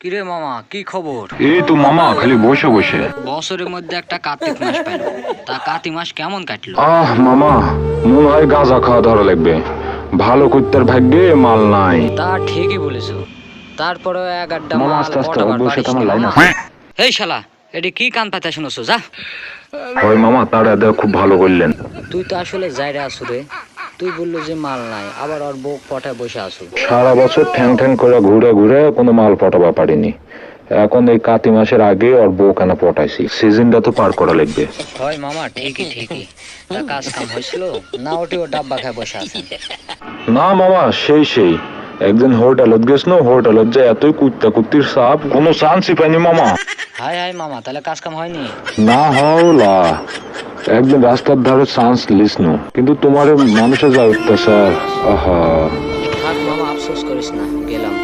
কিরে মামা, কি খবর? এই তো মামা, খালি বসে বসে। বছরের মধ্যে একটা কার্তিক মাস পেল, তা কার্তিক মাস কেমন কাটলো? মামা, মনে হয় গাঁজা খাওয়া ধরা লাগবে। ভালো কুত্তার ভাগ্যে মাল নাই। তা ঠিকই বলেছো, তারপরে এক আড্ডা মামা, মাল আস্তে আস্তে পটাবার বসে পারিস তো আমার নি লাইন মামা। আছে। এই শালা, এটি কি কান পাতা শুনছো? যা। ওই মামা, তার খুব ভালো করলেন। তুই তো আসলে যাইরে আসু রে। তুই বললো যে মাল নাই, আবার ওর বউ পটায় বসে আসু। সারা বছর ঠ্যাং ঠ্যাং করে ঘুরে ঘুরে কোনো মাল পটাবা পারিনি। এখন এই কাতি মাসের আগে ওর বউ কেন পটাইছি, সিজনটা তো পার করা লাগবে। হয় মামা, ঠিকই। তা কাজ কাম হয়েছিল না? ওটি ও ডাব্বা খায় বসে আছেন? না মামা, সেই একদিন হোটেলত গেছিল, হোটেলত যে এতই কুত্তা কুত্তির সাপ, কোনো চান্সই পাইনি মামা। হাই মামা, তাহলে কাজ কাম হয়নি? না হওলা, একদিন রাস্তার ধারে চান্স লিসনু, কিন্তু তোমার মানুষের যা অত্যাচার। আহা। থাক মামা, আফসোস করিস না, গেলাম।